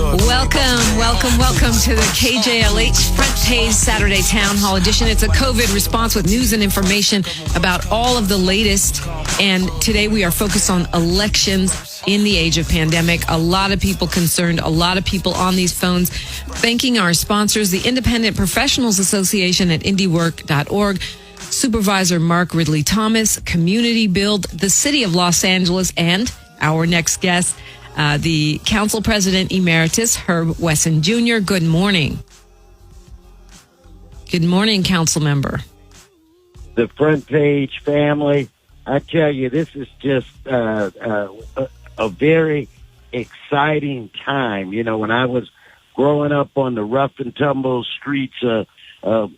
Welcome to the KJLH Front Page Saturday Town Hall Edition. It's a COVID response with news and information about all of the latest. And today we are focused on elections in the age of pandemic. A lot of people concerned, a lot of people on these phones. Thanking our sponsors, the Independent Professionals Association at indiework.org, Supervisor Mark Ridley Thomas, Community Build, the City of Los Angeles, and our next guest, the Council President Emeritus, Herb Wesson Jr. Good morning. Good morning, Council Member. The Front Page family, I tell you, this is just a very exciting time. You know, when I was growing up on the rough and tumble streets of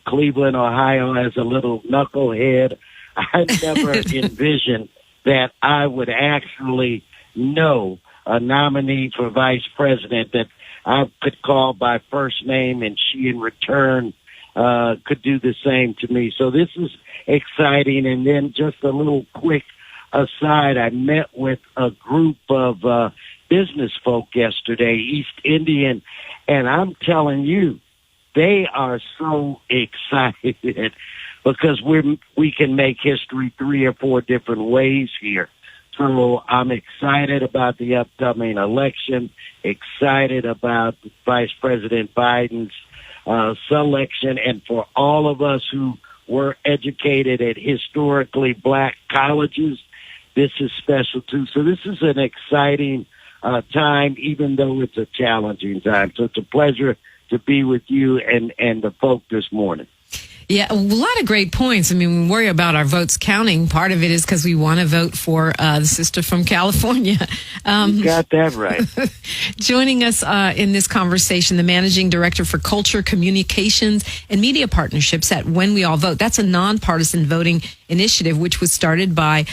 Cleveland, Ohio, as a little knucklehead, I never envisioned that I would actually know a nominee for vice president that I could call by first name and she in return could do the same to me. So this is exciting. And then just a little quick aside, I met with a group of business folk yesterday, East Indian, and I'm telling you, they are so excited because we can make history 3 or 4 different ways here. So I'm excited about the upcoming election, excited about Vice President Biden's selection, and for all of us who were educated at historically black colleges, this is special too. So this is an exciting time, even though it's a challenging time. So it's a pleasure to be with you and the folk this morning. Yeah, a lot of great points. I mean, we worry about our votes counting. Part of it is because we want to vote for the sister from California. You got that right. Joining us in this conversation, the Managing Director for Culture, Communications, and Media Partnerships at When We All Vote. That's a nonpartisan voting initiative, which was started by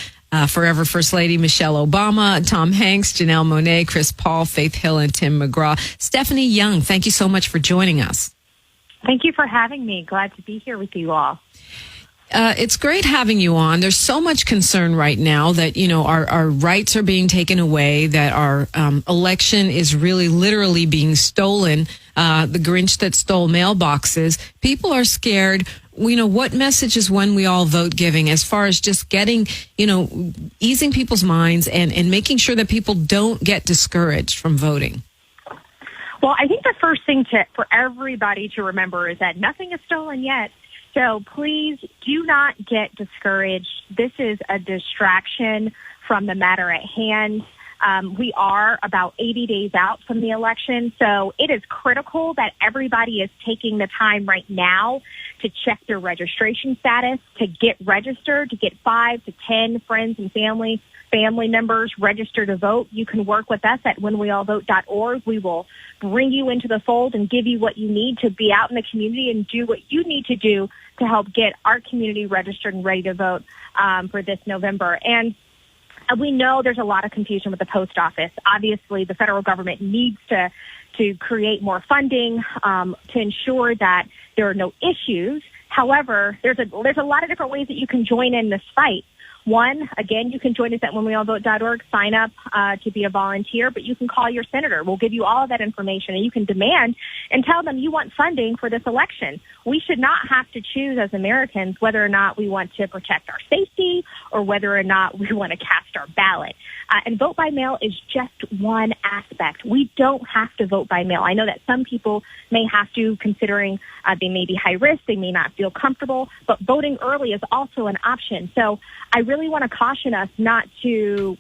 forever First Lady Michelle Obama, Tom Hanks, Janelle Monáe, Chris Paul, Faith Hill, and Tim McGraw. Stephanie Young, thank you so much for joining us. Thank you for having me. Glad to be here with you all. It's great having you on. There's so much concern right now that, you know, our rights are being taken away, that our election is really literally being stolen, the Grinch that stole mailboxes. People are scared. You know, what message is When We All Vote giving as far as just getting, you know, easing people's minds and making sure that people don't get discouraged from voting? Well, I think the first thing for everybody to remember is that nothing is stolen yet. So please do not get discouraged. This is a distraction from the matter at hand. We are about 80 days out from the election, so it is critical that everybody is taking the time right now to check their registration status, to get registered, to get 5 to 10 friends and family members registered to vote. You can work with us at whenweallvote.org. We will bring you into the fold and give you what you need to be out in the community and do what you need to do to help get our community registered and ready to vote for this November. And we know there's a lot of confusion with the post office. Obviously, the federal government needs to create more funding to ensure that there are no issues. However, there's a lot of different ways that you can join in this fight. One, again, you can join us at whenweallvote.org, sign up to be a volunteer, but you can call your senator. We'll give you all of that information, and you can demand and tell them you want funding for this election. We should not have to choose as Americans whether or not we want to protect our safety or whether or not we want to cast our ballot. And vote by mail is just one aspect. We don't have to vote by mail. I know that some people may have to, considering they may be high risk, they may not feel comfortable, but voting early is also an option. So I really want to caution us not to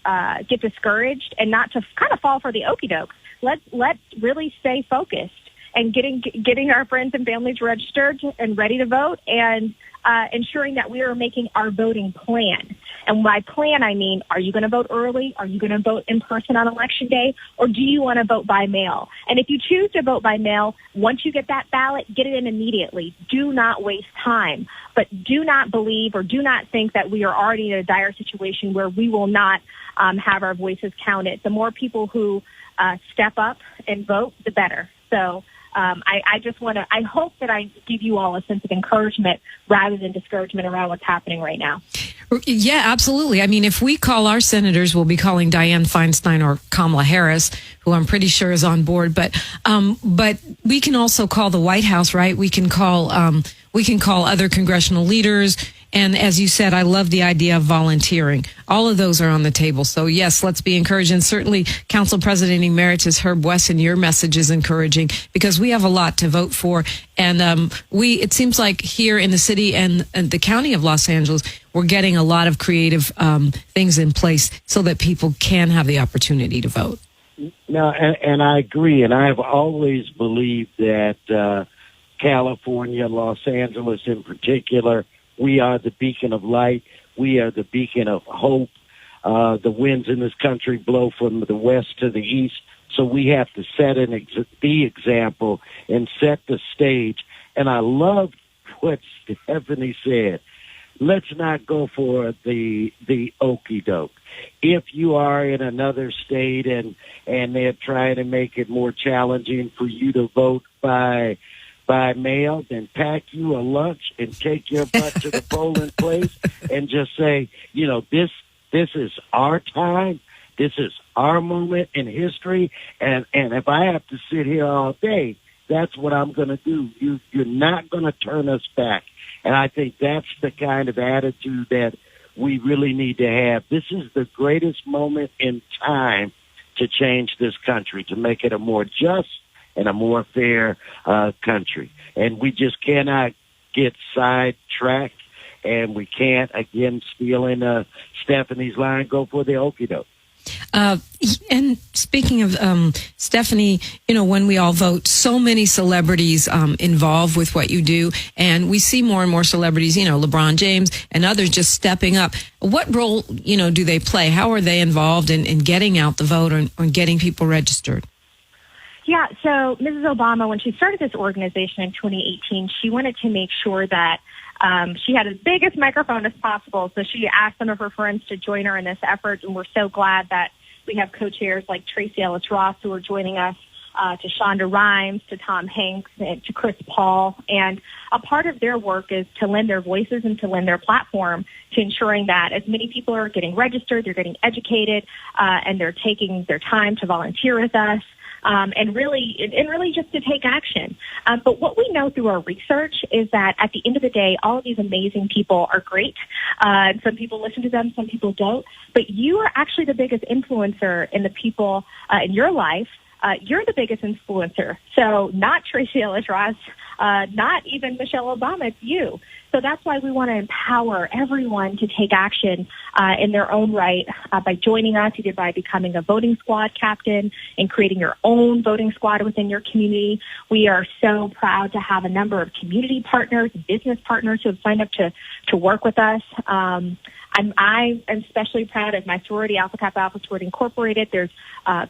get discouraged and not to kind of fall for the okie doke. Let's really stay focused and getting our friends and families registered and ready to vote, and ensuring that we are making our voting plan. And by plan, I mean, are you going to vote early? Are you going to vote in person on Election Day? Or do you want to vote by mail? And if you choose to vote by mail, once you get that ballot, get it in immediately. Do not waste time. But do not believe or do not think that we are already in a dire situation where we will not have our voices counted. The more people who step up and vote, the better. So I hope that I give you all a sense of encouragement rather than discouragement around what's happening right now. Yeah, absolutely. I mean, if we call our senators, we'll be calling Dianne Feinstein or Kamala Harris, who I'm pretty sure is on board. But we can also call the White House, right? We can call other congressional leaders. And as you said, I love the idea of volunteering. All of those are on the table. So yes, let's be encouraged. And certainly Council President Emeritus Herb Wesson, your message is encouraging because we have a lot to vote for. And it seems like here in the city and the county of Los Angeles, we're getting a lot of creative things in place so that people can have the opportunity to vote. No, and I agree. And I've always believed that California, Los Angeles in particular, we are the beacon of light. We are the beacon of hope. The winds in this country blow from the west to the east, so we have to set the example and set the stage. And I love what Stephanie said. Let's not go for the okey doke. If you are in another state and they're trying to make it more challenging for you to vote by mail, then pack you a lunch and take your butt to the polling place and just say, this is our time. This is our moment in history. And if I have to sit here all day, that's what I'm going to do. You're not going to turn us back. And I think that's the kind of attitude that we really need to have. This is the greatest moment in time to change this country, to make it a more just and a more fair country. And we just cannot get sidetracked, and we can't, again, stealing Stephanie's line, go for the okie doke. And speaking of Stephanie, when we all vote, so many celebrities involved with what you do, and we see more and more celebrities, LeBron James and others just stepping up. What role, do they play? How are they involved in getting out the vote or getting people registered? Yeah, so Mrs. Obama, when she started this organization in 2018, she wanted to make sure that she had as big as microphone as possible. So she asked some of her friends to join her in this effort, and we're so glad that we have co-chairs like Tracy Ellis Ross who are joining us, to Shonda Rhimes, to Tom Hanks, and to Chris Paul. And a part of their work is to lend their voices and to lend their platform to ensuring that as many people are getting registered, they're getting educated, and they're taking their time to volunteer with us. And really just to take action. But what we know through our research is that at the end of the day, all of these amazing people are great. Some people listen to them, some people don't. But you are actually the biggest influencer in the people in your life. You're the biggest influencer. So not Tracy Ellis Ross, not even Michelle Obama, it's you. So that's why we want to empower everyone to take action in their own right by joining us, either by becoming a voting squad captain and creating your own voting squad within your community. We are so proud to have a number of community partners, business partners who have signed up to work with us. I am especially proud of my sorority, Alpha Kappa Alpha Sorority Incorporated. There's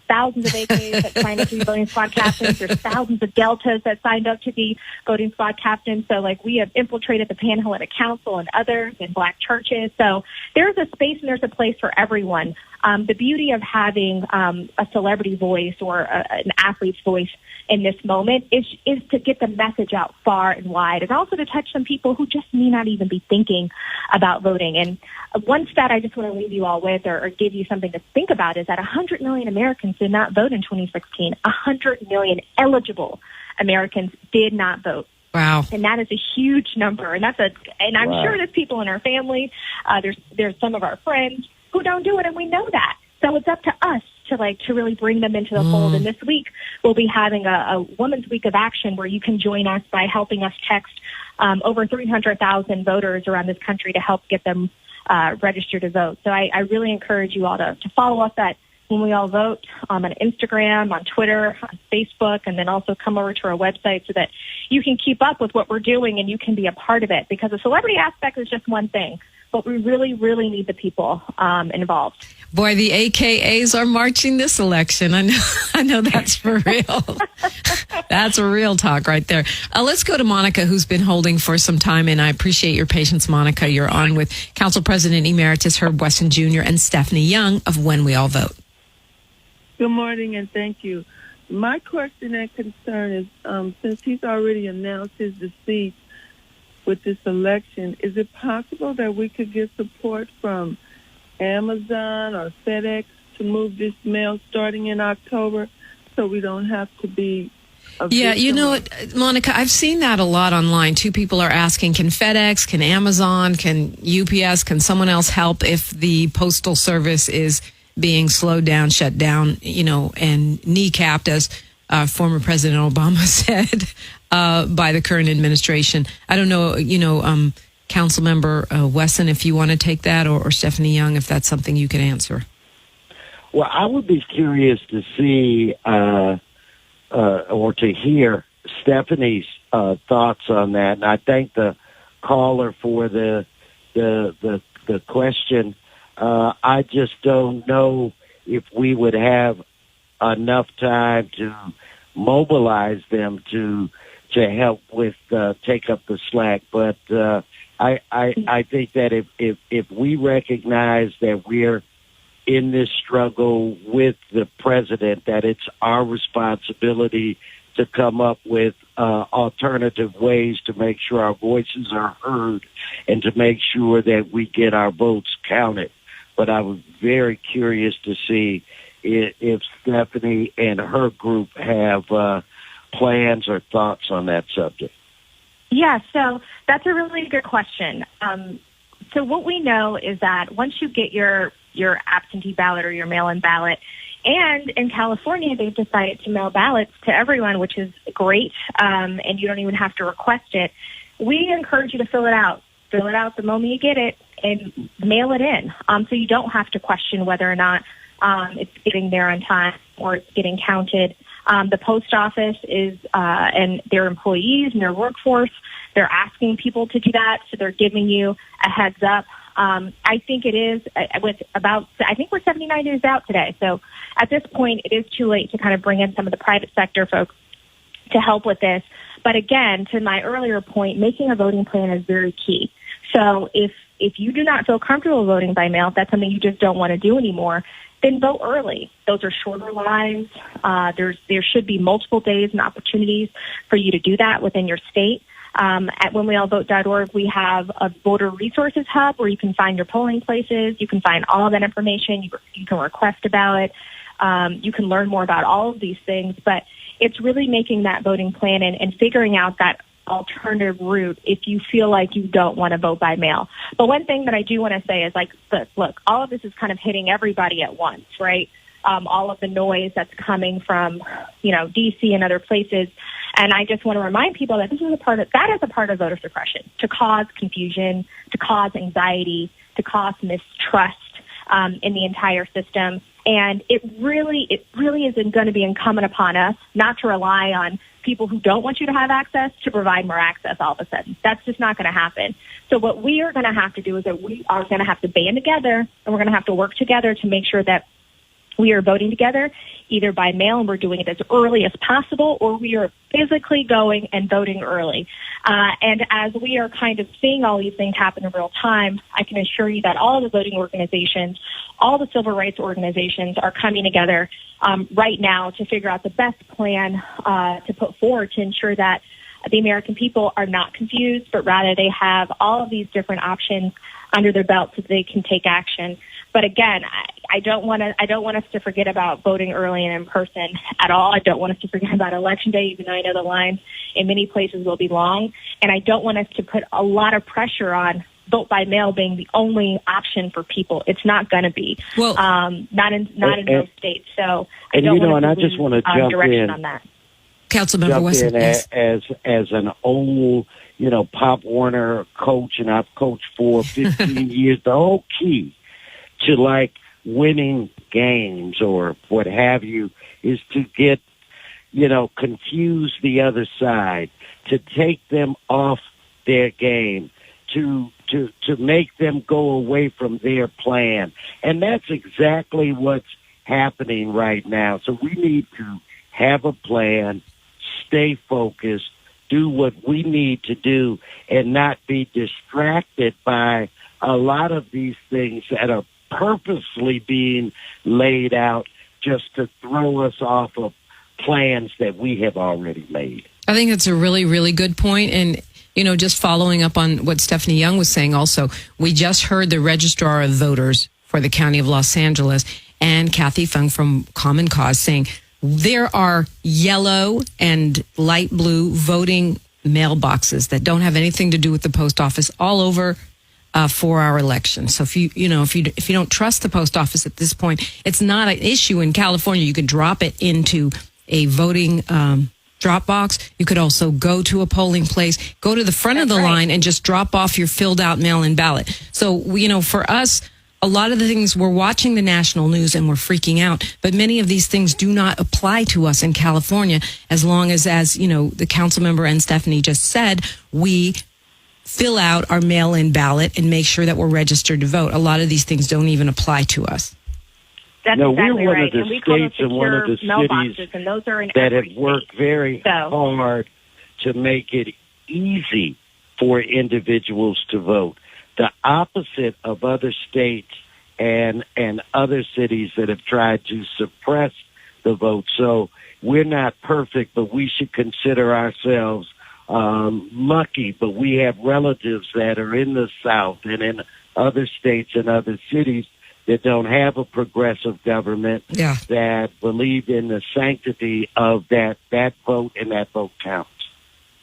thousands of AKs that signed up to be voting squad captains. There's thousands of Deltas that signed up to be voting squad captains. So, we have infiltrated the Panhellenic Council and others in Black churches. So there's a space and there's a place for everyone. The beauty of having a celebrity voice or an athlete's voice in this moment is to get the message out far and wide, and also to touch some people who just may not even be thinking about voting. And one stat I just want to leave you all with or give you something to think about is that 100 million Americans did not vote in 2016. 100 million eligible Americans did not vote. Wow. And that is a huge number. And I'm Wow. sure there's people in our family, there's some of our friends who don't do it, and we know that. So it's up to us to really bring them into the fold. And this week we'll be having a Women's Week of Action where you can join us by helping us text over 300,000 voters around this country to help get them registered to vote. So I really encourage you all to follow us at When We All Vote on Instagram, on Twitter, on Facebook, and then also come over to our website so that you can keep up with what we're doing and you can be a part of it, because the celebrity aspect is just one thing. But we really, really need the people involved. Boy, the AKAs are marching this election. I know that's for real. That's a real talk right there. Let's go to Monica, who's been holding for some time, and I appreciate your patience, Monica. You're on with Council President Emeritus Herb Wesson Jr. and Stephanie Young of When We All Vote. Good morning, and thank you. My question and concern is, since he's already announced his defeat with this election, is it possible that we could get support from Amazon or FedEx to move this mail starting in October so we don't have to be Yeah, you know what, Monica, I've seen that a lot online. Two people are asking, can FedEx, can Amazon, can UPS, can someone else help if the Postal Service is being slowed down, shut down, and kneecapped, as former President Obama said, by the current administration. I don't know, Councilmember Wesson, if you want to take that, or Stephanie Young, if that's something you can answer. Well, I would be curious to see or to hear Stephanie's thoughts on that. And I thank the caller for the question. I just don't know if we would have enough time to mobilize them to help with take up the slack. But I think that if we recognize that we're in this struggle with the president, that it's our responsibility to come up with alternative ways to make sure our voices are heard and to make sure that we get our votes counted. But I was very curious to see if Stephanie and her group have plans or thoughts on that subject. Yeah, so that's a really good question. So what we know is that once you get your absentee ballot or your mail-in ballot, and in California, they've decided to mail ballots to everyone, which is great, and you don't even have to request it. We encourage you to fill it out. Fill it out the moment you get it and mail it in, so you don't have to question whether or not it's getting there on time or it's getting counted. The post office is, and their employees and their workforce, they're asking people to do that, so they're giving you a heads up. I think it is I think we're 79 days out today. So at this point, it is too late to kind of bring in some of the private sector folks to help with this. But again, to my earlier point, making a voting plan is very key. So if you do not feel comfortable voting by mail, if that's something you just don't want to do anymore, then vote early. Those are shorter lines. There should be multiple days and opportunities for you to do that within your state. At whenweallvote.org, we have a voter resources hub where you can find your polling places. You can find all of that information. You can request a ballot. You can learn more about all of these things. But it's really making that voting plan and figuring out that alternative route if you feel like you don't want to vote by mail. But one thing that I do want to say is, look, all of this is kind of hitting everybody at once, right? All of the noise that's coming from, D.C. and other places. And I just want to remind people that that is a part of voter suppression, to cause confusion, to cause anxiety, to cause mistrust in the entire system. And it really isn't going to be incumbent upon us not to rely on people who don't want you to have access to provide more access all of a sudden. That's just not going to happen. So what we are going to have to do is that we are going to have to band together, and we're going to have to work together to make sure that we are voting together, either by mail, and we're doing it as early as possible, or we are physically going and voting early. And as we are kind of seeing all these things happen in real time, I can assure you that all the voting organizations, all the civil rights organizations are coming together right now to figure out the best plan to put forward to ensure that the American people are not confused, but rather they have all of these different options under their belt so they can take action. But again, I don't want us to forget about voting early and in person at all. I don't want us to forget about Election Day, even though I know the lines in many places will be long. And I don't want us to put a lot of pressure on vote by mail being the only option for people. It's not going to be. Well, not in most states. So I don't want to lose direction on that. Councilmember Wesson, yes. As an old, Pop Warner coach, and I've coached for 15 years, the whole key to winning games or what have you is to get, confuse the other side, to take them off their game, to make them go away from their plan. And that's exactly what's happening right now. So we need to have a plan, stay focused, do what we need to do, and not be distracted by a lot of these things that are purposely being laid out just to throw us off of plans that we have already made. I think that's a really, really good point. And, just following up on what Stephanie Young was saying also, we just heard the Registrar of Voters for the County of Los Angeles and Kathy Fung from Common Cause saying there are yellow and light blue voting mailboxes that don't have anything to do with the post office all over for our election. So if you don't trust the post office at this point, it's not an issue in California. You could drop it into a voting drop box. You could also go to a polling place, go to the front of the line and just drop off your filled out mail-in ballot. So, for us, a lot of the things, we're watching the national news and we're freaking out, but many of these things do not apply to us in California as long as the council member and Stephanie just said, we fill out our mail-in ballot and make sure that we're registered to vote. A lot of these things don't even apply to us. That's exactly right. We're one of the states and one of the cities and those are that have worked very hard to make it easy for individuals to vote. The opposite of other states and other cities that have tried to suppress the vote. So we're not perfect, but we should consider ourselves lucky. But we have relatives that are in the South and in other states and other cities that don't have a progressive government that believe in the sanctity of that vote, and that vote counts.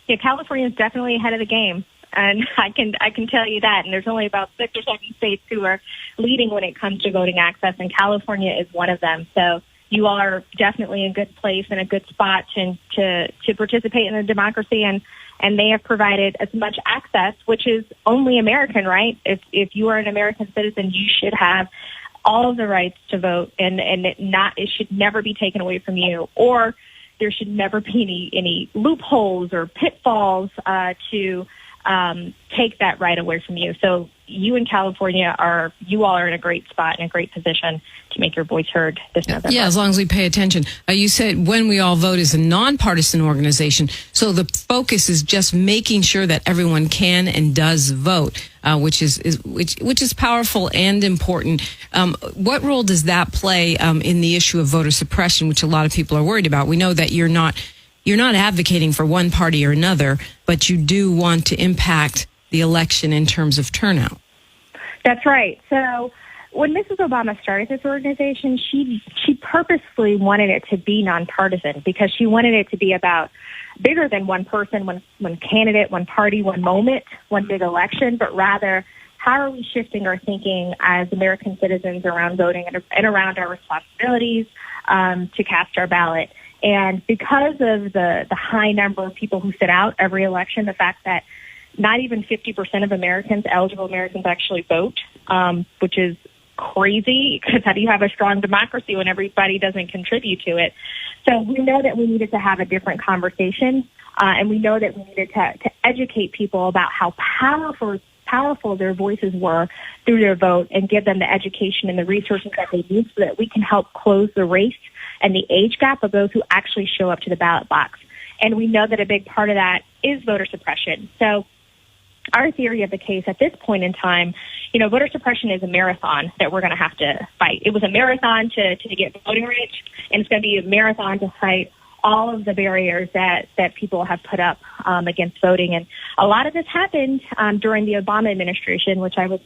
Yeah, California is definitely ahead of the game. And I can tell you that. And there's only about 6 or 7 states who are leading when it comes to voting access, and California is one of them. So you all are definitely in a good place and a good spot to participate in the democracy. And they have provided as much access, which is only American, right? If you are an American citizen, you should have all of the rights to vote, and it should never be taken away from you, or there should never be any loopholes or pitfalls to take that right away from you. So you in California you all are in a great spot and a great position to make your voice heard this November. Yeah, as long as we pay attention. You said When We All Vote is a nonpartisan organization, so the focus is just making sure that everyone can and does vote, which is powerful and important. What role does that play in the issue of voter suppression, which a lot of people are worried about? We know that you're not advocating for one party or another, but you do want to impact the election in terms of turnout. That's right. So when Mrs. Obama started this organization, she purposely wanted it to be nonpartisan because she wanted it to be about bigger than one person, one candidate, one party, one moment, one big election, but rather how are we shifting our thinking as American citizens around voting and around our responsibilities to cast our ballot. And because of the high number of people who sit out every election, the fact that not even 50% of eligible Americans actually vote, which is crazy, because how do you have a strong democracy when everybody doesn't contribute to it? So we know that we needed to have a different conversation, and we know that we needed to educate people about how powerful their voices were through their vote, and give them the education and the resources that they need so that we can help close the race and the age gap of those who actually show up to the ballot box. And we know that a big part of that is voter suppression. So our theory of the case at this point in time, voter suppression is a marathon that we're going to have to fight. It was a marathon to get voting rights, and it's going to be a marathon to fight all of the barriers that people have put up against voting. And a lot of this happened during the Obama administration, which I was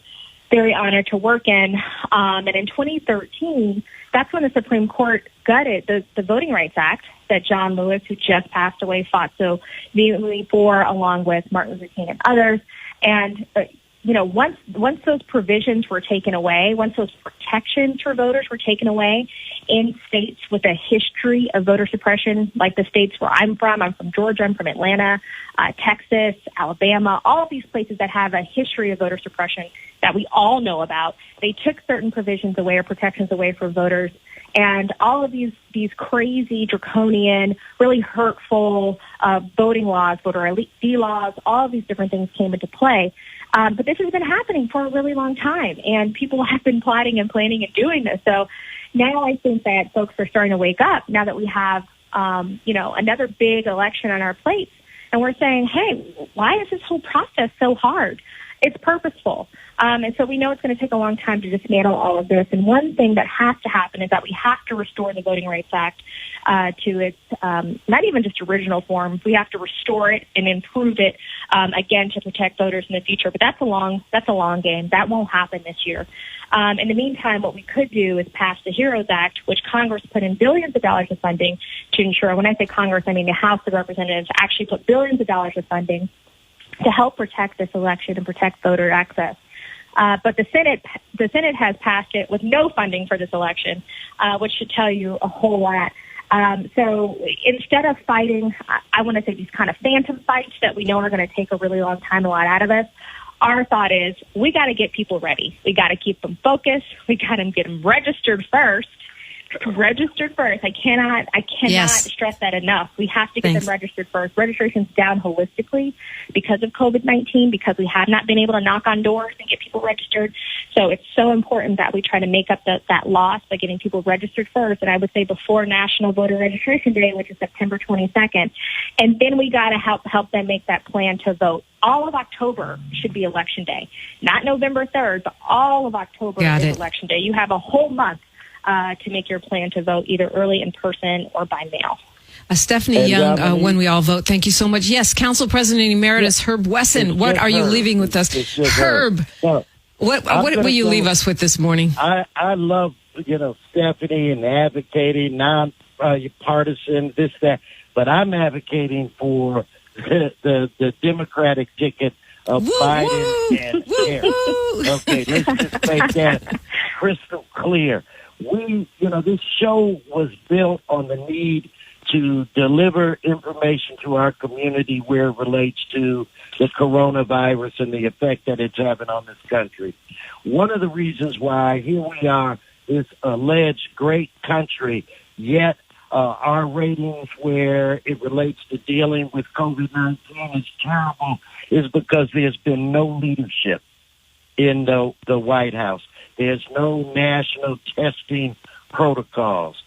very honored to work in. And in 2013, that's when the Supreme Court gutted the Voting Rights Act that John Lewis, who just passed away, fought so vehemently for, along with Martin Luther King and others. And, once those provisions were taken away, once those protections for voters were taken away in states with a history of voter suppression, like the states where I'm from Georgia, I'm from Atlanta, Texas, Alabama, all of these places that have a history of voter suppression that we all know about, they took certain provisions away or protections away for voters. And all of these crazy, draconian, really hurtful voting laws, voter ID laws, all of these different things came into play. But this has been happening for a really long time, and people have been plotting and planning and doing this. So now I think that folks are starting to wake up now that we have, another big election on our plates. And we're saying, hey, why is this whole process so hard? It's purposeful. And so we know it's going to take a long time to dismantle all of this. And one thing that has to happen is that we have to restore the Voting Rights Act to its not even just original form. We have to restore it and improve it again to protect voters in the future. But that's a long game. That won't happen this year. In the meantime, what we could do is pass the HEROES Act, which Congress put in billions of dollars of funding to ensure. When I say Congress, I mean the House of Representatives actually put billions of dollars of funding to help protect this election and protect voter access. But the Senate has passed it with no funding for this election, which should tell you a whole lot. So instead of fighting, I want to say these kind of phantom fights that we know are going to take a really long time, a lot out of us, our thought is we got to get people ready. We got to keep them focused. We got to get them registered first. I cannot stress that enough. We have to get them registered first. Registration's down holistically because of COVID-19, because we have not been able to knock on doors and get people registered. So it's so important that we try to make up that loss by getting people registered first. And I would say before National Voter Registration Day, which is September 22nd. And then we got to help them make that plan to vote. All of October should be Election Day. Not November 3rd, but all of October is Election Day. You have a whole month to make your plan to vote either early in person or by mail. Stephanie Young, When We All Vote. Thank you so much. Yes, Council President Emeritus Herb Wesson, what are you leaving with us? Herb, what will you leave us with this morning? I love, Stephanie and advocating, non-partisan, this, that, but I'm advocating for the Democratic ticket of Biden and Harris. Okay, let's just make that crystal clear. This show was built on the need to deliver information to our community where it relates to the coronavirus and the effect that it's having on this country. One of the reasons why here we are, this alleged great country, yet our ratings where it relates to dealing with COVID-19 is terrible, is because there's been no leadership in the White House. There's no national testing protocols,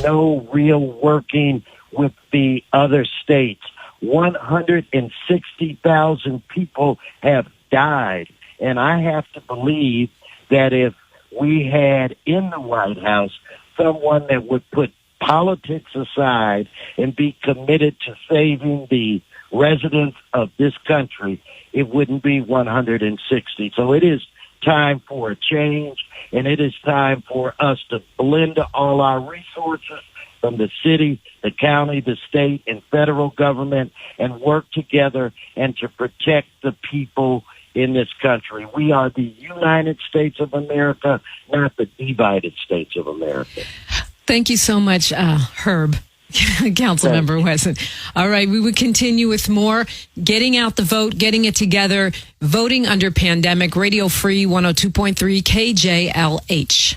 no real working with the other states. 160,000 people have died. And I have to believe that if we had in the White House someone that would put politics aside and be committed to saving the residents of this country, it wouldn't be 160. So it is time for a change, and it is time for us to blend all our resources from the city, the county, the state, and federal government and work together and to protect the people in this country. We are the United States of America, not the divided states of America. Thank you so much, Herb. Councilmember Wesson. All right, we would continue with more. Getting out the vote, getting it together, voting under pandemic, Radio Free 102.3 KJLH.